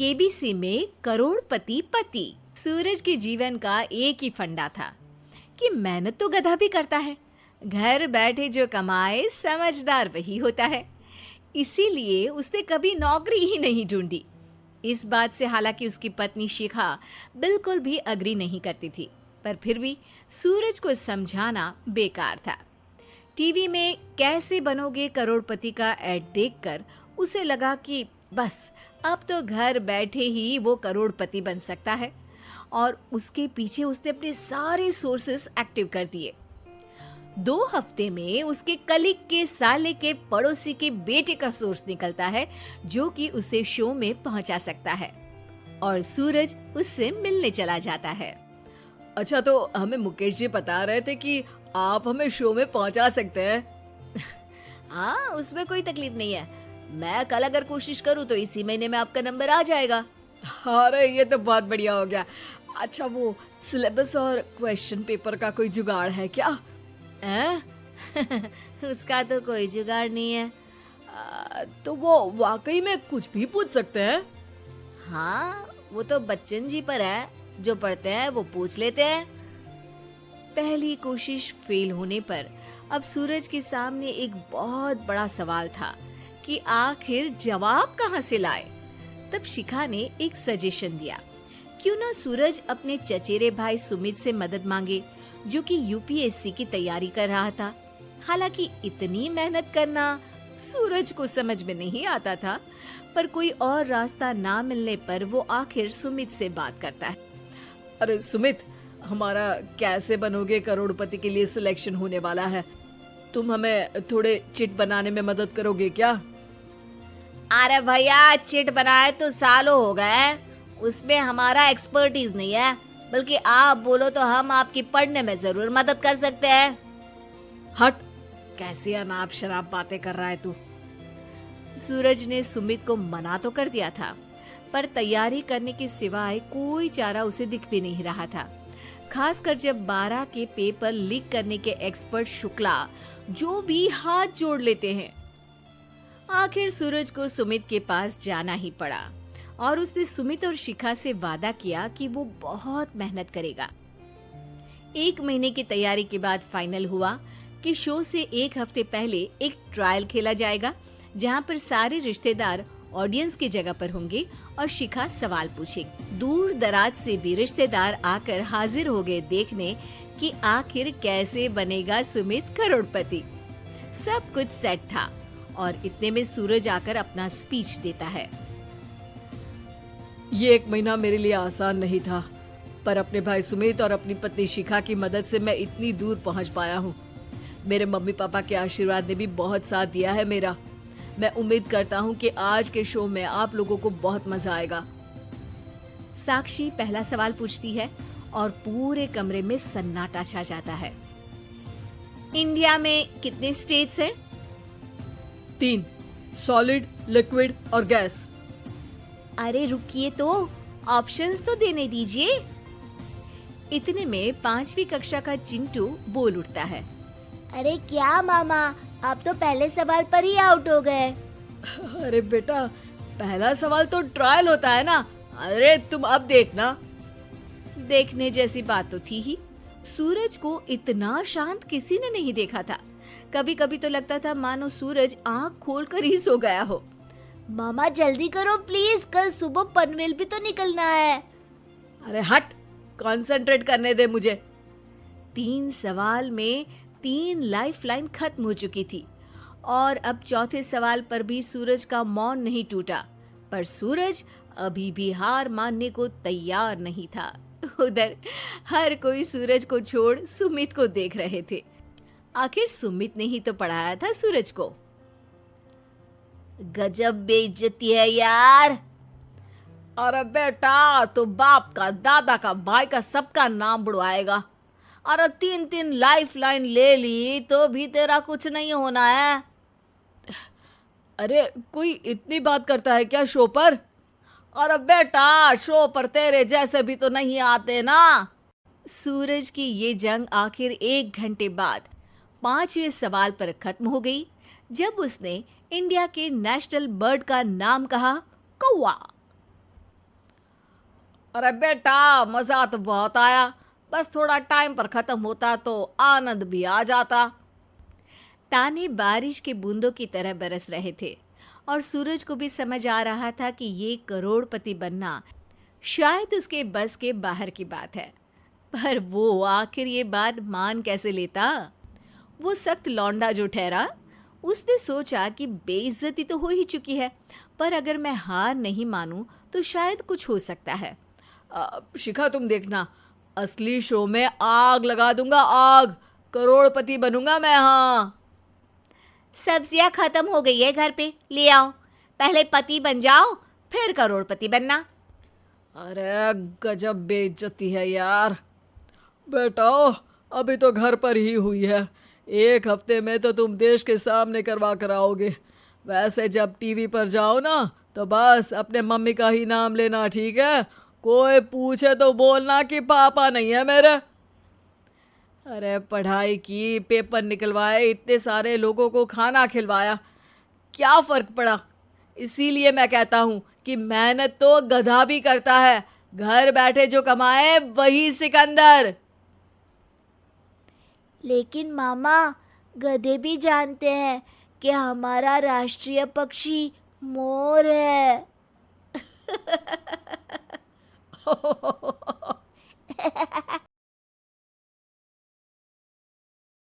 KBC में करोड़पति पति। सूरज के जीवन का एक ही फंडा था कि मेहनत तो गधा भी करता है, घर बैठे जो कमाए समझदार वही होता है। इसीलिए उसने कभी नौकरी ही नहीं ढूंढी। इस बात से हालांकि उसकी पत्नी शिखा बिल्कुल भी अग्री नहीं करती थी, पर फिर भी सूरज को समझाना बेकार था। टीवी में कैसे बनोगे करोड़पति का ऐड देखकर उसे लगा कि बस अब तो घर बैठे ही वो करोड़पति बन सकता है, और उसके पीछे उसने अपने सारे सोर्सेस एक्टिव कर दिए। 2 हफ्ते में उसके कलीग के साले के पड़ोसी के बेटे का सोर्स निकलता है जो कि उसे शो में पहुंचा सकता है, और सूरज उससे मिलने चला जाता है। अच्छा, तो हमें मुकेश जी बता रहे थे कि आप हमें शो में पहुंचा सकते हैं। हाँ, उसमें कोई तकलीफ नहीं है। मैं कल अगर कोशिश करूँ तो इसी महीने में आपका नंबर आ जाएगा। अरे ये तो बहुत बढ़िया हो गया। अच्छा, वो सिलेबस और क्वेश्चन पेपर का कोई जुगाड़ है क्या? उसका तो कोई जुगाड़ नहीं है। तो वो वाकई में कुछ भी पूछ सकते हैं? हाँ, वो तो बच्चन जी पर है, जो पढ़ते हैं वो पूछ लेते हैं। पहली कोशिश फेल होने पर अब सूरज के सामने एक बहुत बड़ा सवाल था कि आखिर जवाब कहाँ से लाए। तब शिखा ने एक सजेशन दिया, क्यों ना सूरज अपने चचेरे भाई सुमित से मदद मांगे, जो कि यूपीएससी की तैयारी कर रहा था। हालांकि इतनी मेहनत करना सूरज को समझ में नहीं आता था, पर कोई और रास्ता ना मिलने पर वो आखिर सुमित से बात करता है। अरे सुमित, हमारा कैसे बनोगे करोड़पति के लिए सिलेक्शन होने वाला है। तुम हमें थोड़े चिट बनाने में मदद करोगे क्या? अरे भैया, चिट बनाए तो सालों हो गए, उसमें हमारा एक्सपर्टीज नहीं है, बल्कि आप बोलो तो हम आपकी पढ़ने में जरूर मदद कर सकते हैं। हट, कैसी अनाप शराब बातें कर रहा है तू। सूरज ने सुमित को मना तो कर दिया था, पर तैयारी करने के सिवाय कोई चारा उसे दिख भी नहीं रहा था। खासकर जब 12 के पेपर लीक करने के एक्सपर्ट शुक्ला जो भी हाथ जोड़ लेते हैं। आखिर सूरज को सुमित के पास जाना ही पड़ा, और उसने सुमित और शिखा से वादा किया कि वो बहुत मेहनत करेगा। 1 महीने की तैयारी के बाद फाइनल हुआ कि शो से 1 हफ्ते पहले एक ट्रायल खेला जाएगा, जहां पर सारे रिश्तेदार ऑडियंस की जगह पर होंगे और शिखा सवाल पूछेगी। दूर दराज से भी रिश्तेदार आकर हाजिर हो गए देखने कि आखिर कैसे बनेगा सुमित करोड़पति। सब कुछ सेट था, और इतने में सूरज आकर अपना स्पीच देता है। ये 1 महीना मेरे लिए आसान नहीं था, पर अपने भाई सुमित और अपनी पत्नी शिखा की मदद से मैं इतनी दूर पहुंच पाया हूँ। मेरे मम्मी पापा के आशीर्वाद ने भी बहुत साथ दिया है मेरा। मैं उम्मीद करता हूँ कि आज के शो में आप लोगों को बहुत मजा आएगा। साक्षी पहला सवाल पूछती है और पूरे कमरे में सन्नाटा छा जाता है। इंडिया में कितने स्टेट्स हैं? 3, सॉलिड, लिक्विड और गैस। अरे रुकिए, तो ऑप्शंस तो देने दीजिए। इतने में 5वीं कक्षा का चिंटू बोल उठता है। अरे क्या मामा, आप तो पहले सवाल पर ही आउट हो गए। अरे बेटा, पहला सवाल तो ट्रायल होता है ना। अरे तुम अब देखना। देखने जैसी बात तो थी ही। सूरज को इतना शांत किसी ने नहीं देखा था। कभी कभी तो लगता था मानो सूरज आंख खोलकर ही सो गया हो। मामा जल्दी करो प्लीज, कल सुबह पनवेल भी तो निकलना है। अरे हट, कंसंट्रेट करने दे मुझे। 3 सवाल में 3 लाइफलाइन खत्म हो चुकी थी, और अब चौथे सवाल पर भी सूरज का मौन नहीं टूटा। पर सूरज अभी भी हार मानने को तैयार नहीं था। उधर हर कोई सूरज को छोड़ सुमित को देख रहे थे। आखिर सुमित ने ही तो पढ़ाया था सूरज को। गजब बेइज्जती है यार। अरे बेटा, तो बाप का, दादा का, भाई का, सबका नाम बुड़वाएगा। अरे 3 लाइफलाइन ले ली तो भी तेरा कुछ नहीं होना है। अरे कोई इतनी बात करता है क्या शो पर? अरे बेटा, शो पर तेरे जैसे भी तो नहीं आते ना। सूरज की ये जंग आखिर 1 घंटे बाद 5वें सवाल पर खत्म हो गई, जब उसने इंडिया के नेशनल बर्ड का नाम कहा, कौवा। अरे बेटा, मजा तो बहुत आया, बस थोड़ा टाइम पर खत्म होता तो आनंद भी आ जाता। ताने बारिश के बूंदों की तरह बरस रहे थे और सूरज को भी समझ आ रहा था कि ये करोड़पति बनना शायद उसके बस के बाहर की बात है। पर वो आखिर ये बात मान कैसे लेता? वो सख्त लौंडा जो ठहरा, उसने सोचा कि बेइज्जती तो हो ही चुकी है, पर अगर मैं हार नहीं मानूं तो शायद कुछ हो सकता है। शिखा, तुम देखना, असली शो में आग लगा दूंगा, आग, करोड़पति बनूंगा मैं। हाँ, सब्जियां खत्म हो गई है घर पे, ले आओ। पहले पति बन जाओ, फिर करोड़पति बनना। अरे गजब बेइज्जती है यार। बेटा, अभी तो घर पर ही हुई है, 1 हफ्ते में तो तुम देश के सामने करवा कर आओगे। वैसे जब टीवी पर जाओ ना तो बस अपने मम्मी का ही नाम लेना, ठीक है? कोई पूछे तो बोलना कि पापा नहीं है मेरे। अरे पढ़ाई की, पेपर निकलवाए, इतने सारे लोगों को खाना खिलवाया, क्या फर्क पड़ा? इसीलिए मैं कहता हूँ कि मेहनत तो गधा भी करता है, घर बैठे जो कमाए वही सिकंदर। लेकिन मामा, गधे भी जानते हैं कि हमारा राष्ट्रीय पक्षी मोर है।